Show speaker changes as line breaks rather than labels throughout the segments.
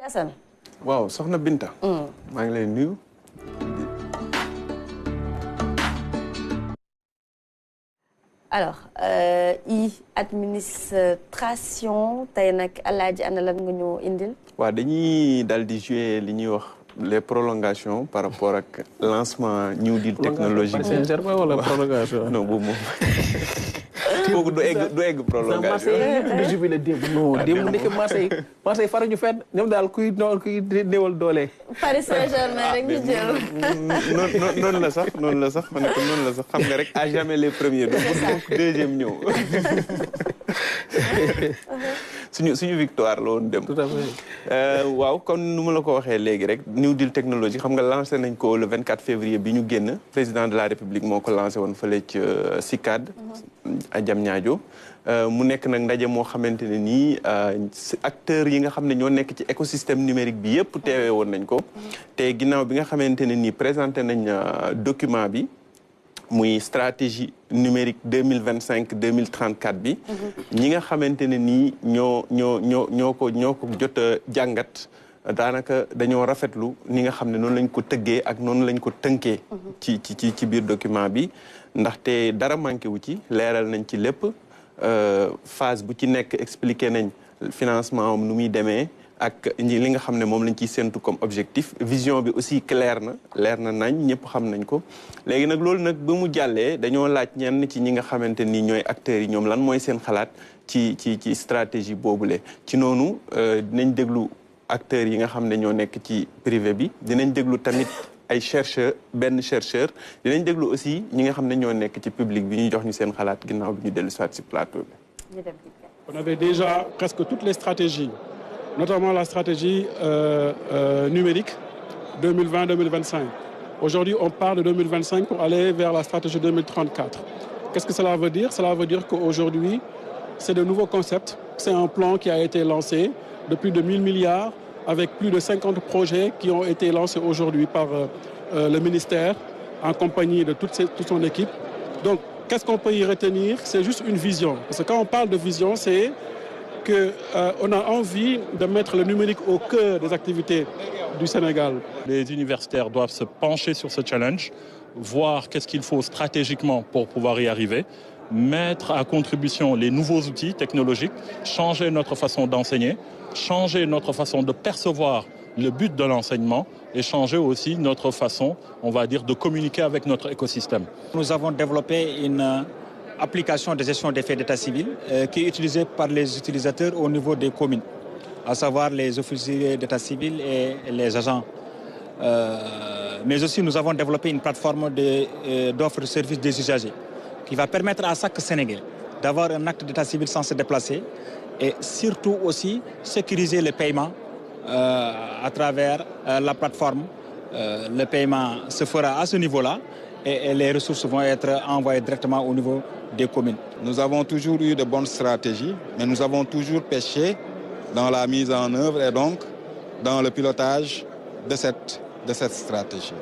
Assane.
waaw soxna Binta. maa ngi lay nuyu.
alors administration tey nag Alaaji ana lan nga ñu indil.
waaw dañuy dal di jouer li ñuy wax les prolongations par rapport ak lancement New Deal technologique.
Saint-Germain wala prolongation.
non boobu moom. kooku du egg prolongation.
du jubilé démb non démb nekk Marseille fara ñu fenn ñoom daal kuy néewal doole.
Paris Saint-Germain rek ñu jël.
noonu la sax ma ne ko noonu la sax xam nga rek à jamais les premiers donc deuxième ñëw. suñu victoire la woon dem.
tout à fait.
waaw kon nu ma la ko waxee léegi rek New Deal technologie xam nga lancé nañ ko le 24 février bi ñu génn président de la République moo ko lancé woon fële ci CICAD. à Diamniadio mu nekk nag ndaje moo xamante ne nii acteurs yi nga xam ne ñoo nekk ci écosystème numérique bi yëpp teewee woon nañ ko. te ginnaaw bi nga xamante ne nii présenté nañ document bi. muy stratégie numérique 2025-2034 bi. ñi nga xamante ne nii ñoo ko jot a jàngat. daanaka dañoo rafetlu ni nga xam ne noonu lañ ko tëggee ak noonu lañ ko tënkee. ci biir document bi. ndaxte dara manqué wu ci leeral nañ ci lépp phase bu ci nekk expliqué nañ financement am nu muy demee. ak li nga xam ne moom lañ ciy séntu comme objectif vision bi aussi leer na nañ ñëpp xam nañ ko léegi nag loolu nag ba mu jàllee dañoo laaj ñenn ci ñi nga xamante ni ñooy acteurs yi ñoom lan mooy seen xalaat ci stratégie boobule ci noonu dinañ déglu acteurs yi nga xam ne ñoo nekk ci privé bi dinañ déglu tamit ay benn chercheur dinañ déglu aussi ñi nga xam ne ñoo nekk ci public bi ñu jox ñu seen xalaat ginnaaw bi ñu dellu soit ci plateau bi.
On avait déjà presque toutes les stratégies. Notamment la stratégie numérique 2020-2025. Aujourd'hui, on part de 2025 pour aller vers la stratégie 2034. Qu'est-ce que cela veut dire? Cela veut dire qu'aujourd'hui, c'est de nouveaux concepts. C'est un plan qui a été lancé de plus de 1000 milliards avec plus de 50 projets qui ont été lancés aujourd'hui par le ministère en compagnie de toute son équipe. Donc, qu'est-ce qu'on peut y retenir? C'est juste une vision. Parce que quand on parle de vision, c'est qu'on a envie de mettre le numérique au cœur des activités du Sénégal.
Les universitaires doivent se pencher sur ce challenge, voir qu'est-ce qu'il faut stratégiquement pour pouvoir y arriver, mettre à contribution les nouveaux outils technologiques, changer notre façon d'enseigner, changer notre façon de percevoir le but de l'enseignement et changer aussi notre façon, on va dire, de communiquer avec notre écosystème.
Nous avons développé une application de gestion des faits d'état civil qui est utilisée par les utilisateurs au niveau des communes, à savoir les officiers d'état civil et les agents. Mais aussi, nous avons développé une plateforme d'offres de services des usagers qui va permettre à chaque Sénégalais d'avoir un acte d'état civil sans se déplacer et surtout aussi sécuriser le paiement à travers la plateforme. Le paiement se fera à ce niveau-là et les ressources vont être envoyées directement au niveau des communes.
Nous avons toujours eu de bonnes stratégies, mais nous avons toujours péché dans la mise en œuvre et donc dans le pilotage de cette stratégie.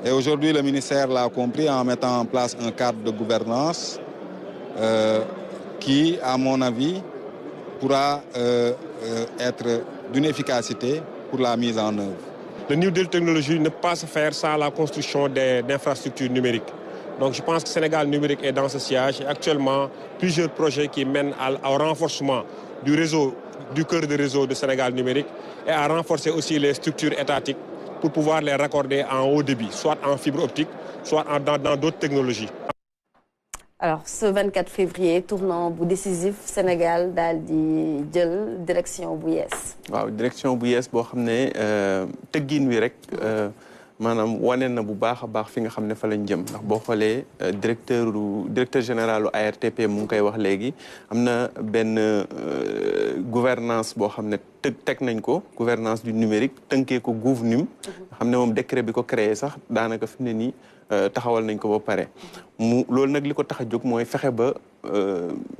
Et aujourd'hui, le ministère l'a compris en mettant en place un cadre de gouvernance qui, à mon avis, pourra être d'une efficacité pour la mise en œuvre.
Le New Deal technologie ne peut pas se faire sans la construction d'infrastructures numériques. Donc je pense que Sénégal numérique est dans ce sillage. Et actuellement, plusieurs projets qui mènent au renforcement du réseau, du cœur de réseau de Sénégal numérique et à renforcer aussi les structures étatiques pour pouvoir les raccorder en haut débit, soit en fibre optique, soit dans d'autres technologies.
Alors, ce 24 février, tournant bu décisif, Sénégal daal di jël direction bu yees.
waaw direction bu yees boo xam ne tëggin wi rek maanaam wane na bu baax a baax fi nga xam ne fa lañ jëm ndax boo xoolee directeur général ARTP mu ngi koy wax léegi am na benn gouvernance boo xam ne teg nañ ko gouvernance du numérique tënkee ko GOUVNUM nga xam ne moom décret bi ko créé sax daanaka fi mu ne nii taxawal nañ ko ba pare loolu nag li ko tax a jóg mooy fexe ba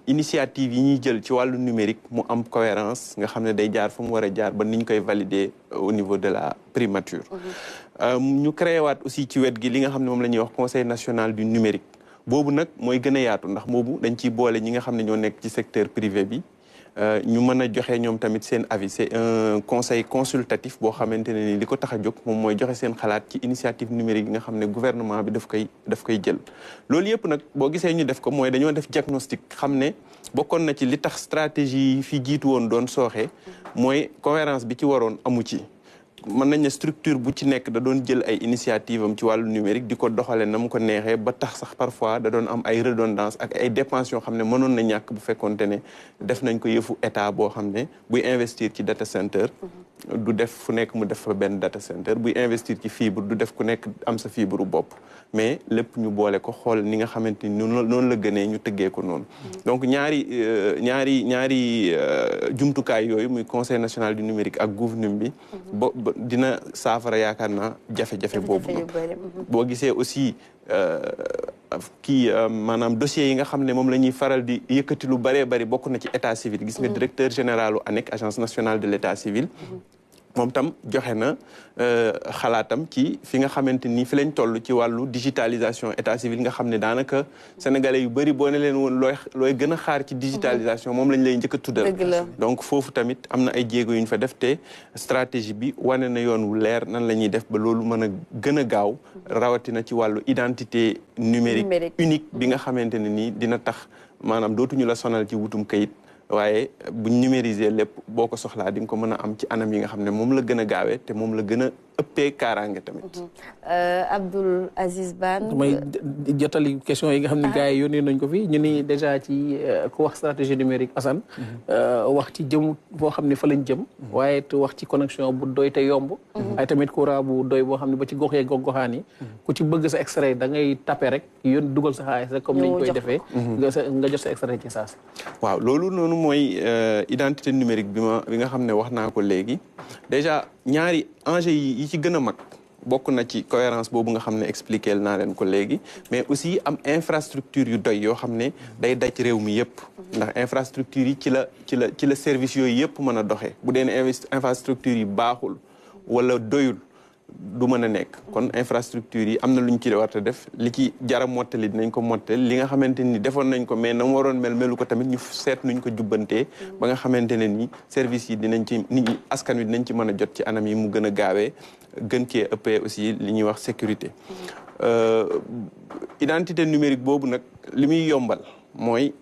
initiative yi ñuy jël ci wàllu numérique mu am cohérence nga xam ne day jaar fa mu war a jaar ba ni ñu koy valider au niveau de la primature. ñu créé waat aussi ci wet gi li nga xam ne moom la ñuy wax conseil national du numérique boobu nag mooy gën a yaatu ndax boobu dañ ciy boole ñi nga xam ne ñoo nekk ci secteur privé bi ñu mën a joxe ñoom tamit seen avis c'est un conseil consultatif boo xamante ne ni li ko tax a jóg moom mooy joxe seen xalaat ci initiative numérique yi nga xam ne gouvernement bi daf koy jël loolu yëpp nag boo gisee ñu def ko mooy dañoo def diagnostic xam ne bokkoon na ci li tax stratégie yi fi jiitu woon doon sooxe mooy cohérence bi ci waroon amu ci mën nañ ne structure bu ci nekk da doon jël ay initiative am ci wàllu numérique di ko doxale na mu ko neexee ba tax sax parfois da doon am ay redondance ak ay dépenses yoo xam ne mënoon na ñàkk bu fekkonte ne def nañ ko yëfu état boo xam ne buy investir ci data center du def fu nekk mu def fa benn data center buy investir ci fibre du def ku nekk am sa fibre bopp mais lépp ñu boole ko xool ni nga xamante ni noonu la gënee ñu tëggee ko noonu donc ñaari jumtukaay yooyu muy conseil national du numérique ak GOVNUM bi dina saafara yaakaar naa jafe-jafe boobu boo gisee aussi maanaam dossiers yi nga xam ne moom la ñuy faral di yëkkati lu bëree bëri bokk na ci état civil gis nga directeur général u ANEC agence nationale de l' état civil moom tam joxe na xalaatam ci fi nga xamante ni fi lañ toll ci wàllu digitalisation état civil nga xam ne daanaka sénégalais yu bëri boo ne leen woon looy gën a xaar ci digitalisation moom lañ lay njëkk a tuddal donc foofu tamit am na ay jéego yu ñu fa def te stratégie bi wane na yoon wu leer nan la ñuy def ba loolu mën a gën a gaaw rawatina ci wàllu identité numérique unique bi nga xamante ne nii dina tax maanaam dootuñu la sonal ci wutum kayit waaye buñ numériser lépp boo ko soxlaa di nga ko mën a am ci anam yi nga xam ne moom la gën a gaawee te moom la gën a ëppee kaaraange tamit.
Abdoul Aziz Bane.
may jotali question yi nga xam ne gars yi yónnee nañ ko fi ñu ni déjà ci ku wax stratégie numérique Assane. wax ci jëm boo xam ne fa lañ jëm. waaye te wax ci connexion bu doy te yomb. ay tamit courant bu doy boo xam ne ba ci gox yeeg gox-goxaan yi. ku ci bëgg sa extrait da ngay tapé rek yoon dugal sa xaalis rek comme ni ñu koy defee. nga jot sa extrait ci saas.
waaw loolu noonu mooy identité numérique bi nga xam ne wax naa ko léegi déjà ñaari enjeux yi ci gën a mag bokk na ci cohérence boobu nga xam ne expliqué naa leen ko léegi mais aussi am infrastructure yu doy yoo xam ne day daj réew mi yëpp ndax infrastructure yi ci la service yooyu yëpp mën a doxee bu dee ne infrastructure yi baaxul wala doyul du mën a nekk kon infrastructure yi am na lu ñu ci war a def li ci jara mottali dinañ ko mottali li nga xamante ni defoon nañ ko mais na mu waroon melu ko tamit ñu seet nuñ ko jubbantee ba nga xamante ne ni service yi dinañ ci nit ñi askan wi dinañ ci mën a jot ci anam yi mu gën a gaawee gën cee ëppee aussi li ñuy wax sécurité identité numérique boobu nag li muy yombal mooy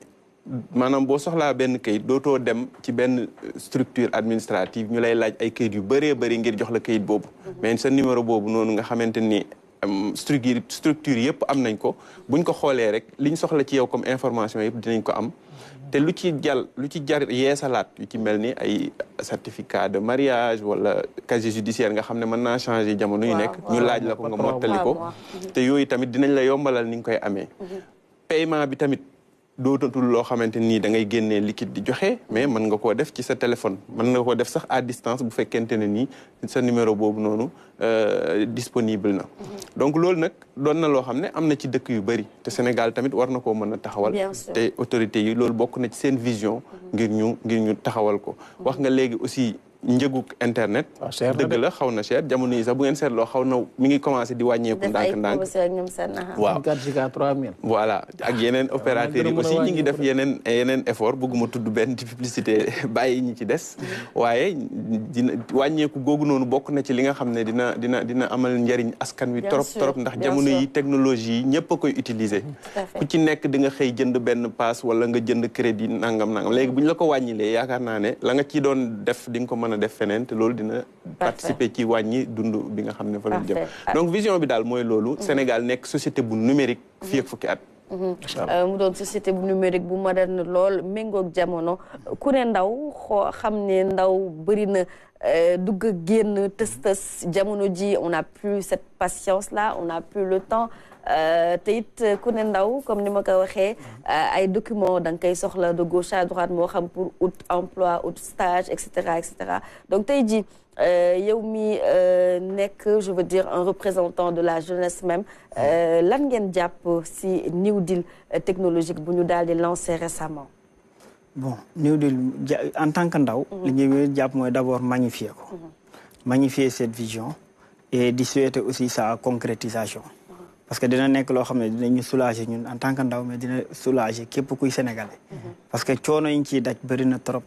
maanaam boo soxlaa benn kayit dootoo dem ci benn structure administrative ñu lay laaj ay kayit yu bëree bëri ngir jox la kayit boobu mais sa numéro boobu noonu nga xamante ni structure yëpp am nañ ko buñ ko xoolee rek liñ soxla ci yow comme information yëpp dinañ ko am te lu ci jar yeesalaat yu ci mel ni ay certificat de mariage wala casier judiciaire nga xam ne mën naa changer jamono yu nekk ñu laaj la ko nga mottali ko te yooyu tamit dinañ la yombalal ni nga koy amee paiement bi tamit dootatul loo xamante nii da ngay génnee liquide di joxe mais mën nga koo def ci sa téléphone mën nga koo def sax à distance bu fekkente ne nii sa numéro boobu noonu disponible na donc loolu nag doon na loo xam ne am na ci dëkk yu bëri te Sénégal tamit war na koo mën a taxawal te autorités yi loolu bokk na ci seen vision ngir ñu taxawal ko wax nga léegi aussi njëgu internet dëgg la xaw na cher jamono yi sax bu ngeen seetloo xaw na mi ngi commencé di wàññeeku ndànk-ndànk
waaw 4Giga 3000
voilà ak yeneen opérateurs yi aussi ñi ngi def yeneen effort bëgguma tudd benn di publicité bàyyi ñi ci des waaye dina wàññeeku googu noonu bokk na ci li nga xam ne dina amal njariñ askan wi trop ndax jamono yi technologie yi ñëpp a koy utiliser ku ci nekk di nga xëy jënd benn pass wala nga jënd crédit nangam léegi bu ñu la ko wàññilee yaakaar naa ne la nga ci doon def di nga ko mën a def feneen te loolu dina participer ci wàññi dund bi nga xam ne fa lañ jëm donc vision bi daal mooy loolu Sénégal nekk société bu numérique fii ak fukki at
mu doon société bu numérique bu moderne lool méngoog jamono ku ne ndaw xam ne ndaw bëri na dugg génn tës jamono ji on n'a plus cette patience là on n'a plus le temps te it ku ne ndaw comme ni ma ko waxee ay documents da nga koy soxla de gauche à droite moo xam pour out emploi out stage et cetera donc tey ji yow mi nekk je veux dire un représentant de la jeunesse même lan ngeen jàpp si New Deal technologique bu ñu daal di lancé récemment.
bon New Deal en tant que ndaw. li ñuy jàpp mooy d'abord magnifier ko. magnifier cette vision et di souhaiter aussi sa concrétisation. parce que dina nekk loo xam ne dinañu soulager ñun en tant que ndaw mais dina soulager képp kuy sénégalais. parce que coono yi ñu ciy daj bëri na trop.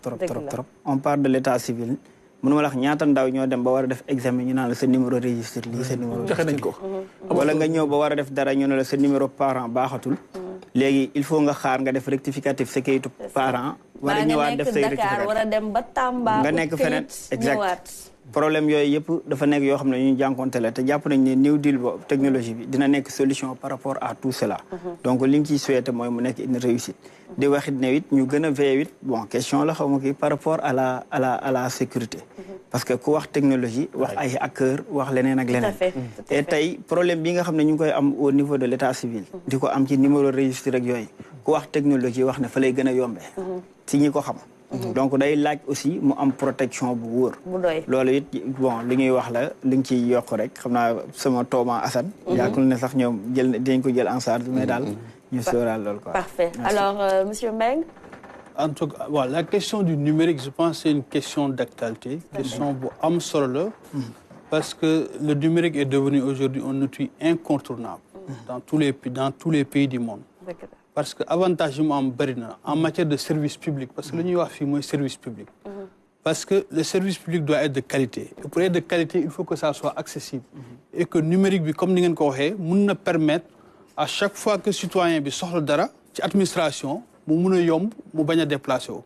on parle de l'état civil. mënuma la wax ñaata ndaw ñoo dem ba war a def examen ñu naan la sa numéro registre lii sa numéro
joxe nañ ko.
wala nga ñëw ba war a def dara ñu ne la sa numéro parent baaxatul. léegi il faut nga xaar nga def rectificatif sa kayitu parent. war a ñëwaat def say rectificatif
war a dem ba Tamba.
nga nekk feneen exact problème yooyu yëpp dafa nekk yoo xam ne ñu jànkonte la te jàpp nañ ne New Deal boobu technologie bi dina nekk solution par rapport à tout cela. donc li ñu ciy souhaité mooy mu nekk une réussite. di waxit ne it ñu gën a veillé it bon question la xaw ma kii par rapport à la sécurité. parce que ku wax technologie wax ay hackers wax leneen ak leneen. te tey problème bi nga xam ne ñu ngi koy am au niveau de l'état civil. di ko am ci numéro registre rek yooyu ku wax technologie wax ne fa lay gën a yombee. ci ñi ko xam. donc day laaj aussi mu am protection bu wóor. loolu it bon li ñuy wax la li nga ciy yokk rek xam naa sama tooma Assane. yaakaar ne sax ñoom dinañ ko jël en charge mais daal ñu sóoraal loolu quoi.
Parfait. Alors monsieur Mbengue.
En tout cas, voilà, la question du numérique, je pense que c'est une question d'actualité, question bu am solo la, parce que le numérique est devenu aujourd'hui un outil incontournable dans tous les pays du monde. Parce que avantage yi mu am bëri na en matière de service public, parce que li ñuy wax fii mooy service public. Parce que le service public doit être de qualité. Et pour être de qualité, il faut que ça soit accessible. Et que numérique bi comme ni ngeen ko waxee mën na permettre à chaque fois que citoyen bi soxla dara ci administration mu mun a yomb mu bañ a déplacé wu.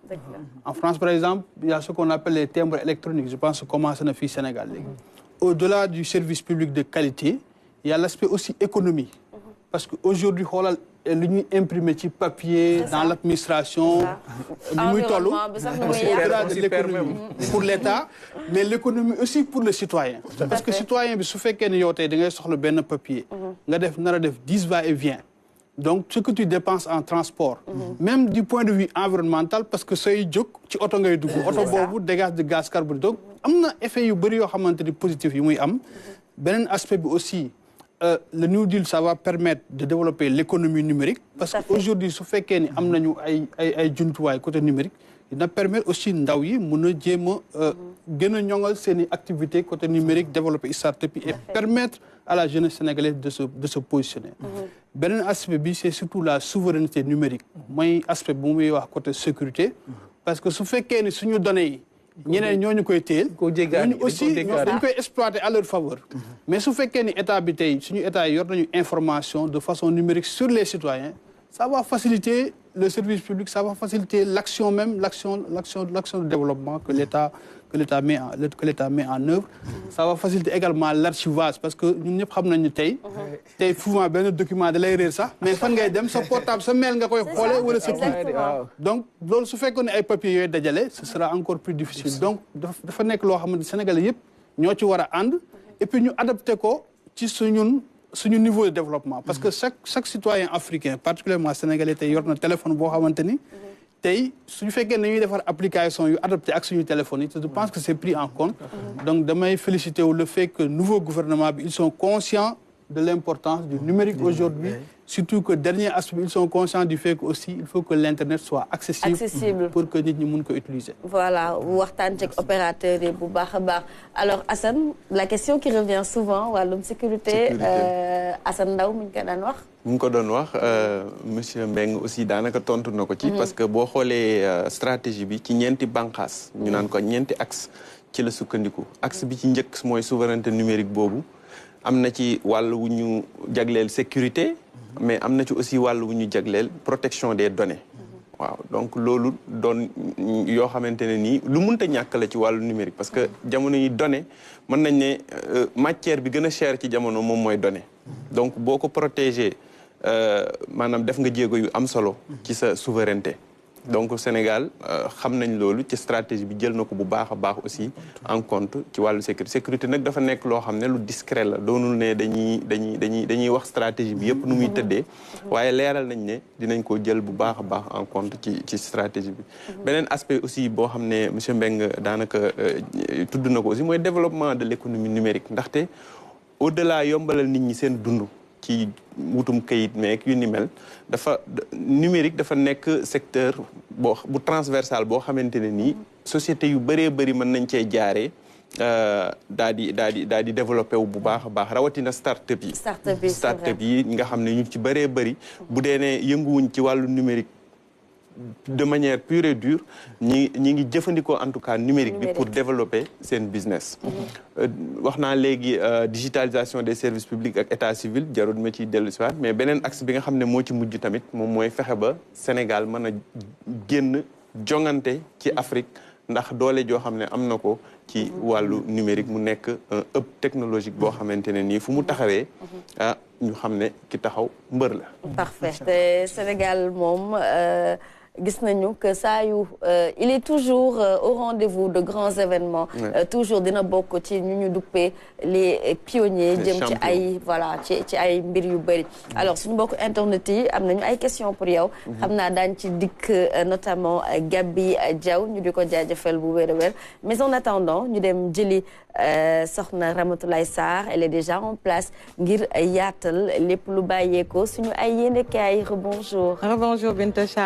En France par exemple il y a ce qu'on appelle les timbres électroniques, je pense que commencé na fii Sénégal léegi. Au-delà du service public de qualité, il y a l'aspect aussi économie. Parce que aujourd'hui xoolal li ñuy imprimer ci papier dans l'administration li muy toll au-delà de l'économie pour l'État mais l'économie aussi pour le citoyen. Parce que citoyen bi su fekkee ne yow tey da ngay soxla benn papier nga def nar a def 10 va-et-vient. Donc, ce que tu dépenses en transport, même du point de vue environnemental, parce que sooy jóg ci oto ngay dugg oto boobu dégage de gaz carbonique. Donc, am na effet yu bëri yoo xamante ni positif yu muy am. Beneen aspect bi aussi, le New Deal, ça va permettre de développer l'économie numérique. Parce qu'aujourd'hui, su fekkee ni am nañu ay jumtuwaay côté numérique, dina permettre aussi ndaw yi mën a jéem a gën a ñoŋal seen i activité côté numérique, développer start-up et permettre à la jeunesse sénégalaise de se positionner. Beneen aspect bi c'est surtout la souveraineté numérique mooy aspect bu muy wax côté sécurité parce que su fekkee ni suñu données yi ñeneen ñooñu koy téel ñooñu aussi dañ koy exploiter à leur faveur. Mais su fekkee ni état bi tey suñu état yi yor nañu information de façon numérique sur les citoyens, ça va faciliter le service public, ça va faciliter l'action même, l'action de développement que l'État met en œuvre. Ça va faciliter également l'archivage parce que ñun ñëpp xam nañu tey souvent benn document da lay réer sax mais fan ngay dem sa portable sa mail nga koy xoolee wala sa kii. Donc loolu su fekkoon ne ay papiers yooyu dajale ce sera encore plus difficile. Donc dafa nekk loo xamante Sénégalais yëpp ñoo ci war a ànd et puis ñu adapté ko ci suñu niveau de développement. Parce que chaque citoyen africain particulièrement sénégalais tey yor na téléphone boo xamante ni tey suñu fekkee ne ñuy defar application yu adapté ak suñu téléphone yi je pense que c'est pris en compte. Donc damay féliciter le fait que nouveau gouvernement bi ils sont conscients de l'importance du numérique aujourd'hui. Surtout que dernier aspect, ils sont conscients du fait qu'aussi il faut que l'internet soit accessible pour que nit ñi mun ko utiliser.
Voilà, waxtaan ci opérateur yi bu baax a baax. Alors Assane, la question qui revient souvent wàllum sécurité Assane Ndao mu ngi ko daan wax.
mu ngi ko doon wax monsieur Mbengue aussi daanaka tontu na ko ci. parce que boo xoolee stratégie bi ci ñeenti bànqaas. ñu naan ko ñeenti axe ci la sukkandiku. axe bi ci njëkk mooy souveraineté numérique boobu am na ci wàll wu ñu jagleel sécurité. mais am na ci aussi wàll wu ñu jagleel protection des données. waaw donc loolu doon yoo xamante ne nii lu mënta ñàkk la ci wàllu numérique parce que jamono yi données mën nañ ne matière bi gën a cher ci jamono moom mooy données. donc boo ko protéger maanaam def nga jéego yu am solo ci sa souveraineté. donc Sénégal xam nañ loolu ci stratégie bi jël na ko bu baax a baax aussi en compte ci wàllu sécurité nag dafa nekk loo xam ne lu discret la doonul ne dañuy wax stratégie bi yëpp nu muy tëddee waaye leeral nañ ne dinañ ko jël bu baax a baax en compte ci stratégie bi. beneen aspect aussi boo xam ne monsieur Mbengue daanaka tudd na ko aussi mooy développement de l'économie numérique ndaxte au-delà yombalal nit ñi seen dund ci wutum kayit meek yu ni mel numérique dafa nekk secteur bu transversal boo xamante ne nii société yu bëree bëri mën nañ cee jaaree daal di développé wu bu baax a baax rawatina start-up yi. start-up yi nga xam ne ñu ci bëree bëri bu dee ne yënguwuñ ci wàllu numérique de manière pure et dure ñi ngi jëfandikoo en tout cas numérique bi pour développer seen business. wax naa léegi digitalisation des services publics ak état civil jarul ma ciy dellu si waat mais beneen axe bi nga xam ne moo ci mujj tamit moom mooy fexe ba Sénégal mën a génn jongante ci Afrique ndax doole joo xam ne am na ko ci wàllu numérique mu nekk un hub technologique boo xamante ne nii fu mu taxawee ñu xam ne ki taxaw mbër la.
Parfait te Sénégal moom gis nañu que saa yu il est toujours au rendez-vous de grands événements. toujours dina bokk ci ñu ñu duppee les pionniers. jëm ci ay voilà ci ay mbir yu bëri. alors suñu mbokk internet yi am nañu ay questions pour yow. xam naa daañu ci dikk notamment Gabi Diaw ñu di ko jaajëfal bu wér a wér mais en attendant ñu dem jëli soxna Ramatoulaye Sarr elle est déjà en place ngir yaatal lépp lu bàyyeekoo suñu ay yéenekaay rebonjour.
Rebonjour Binta Charles.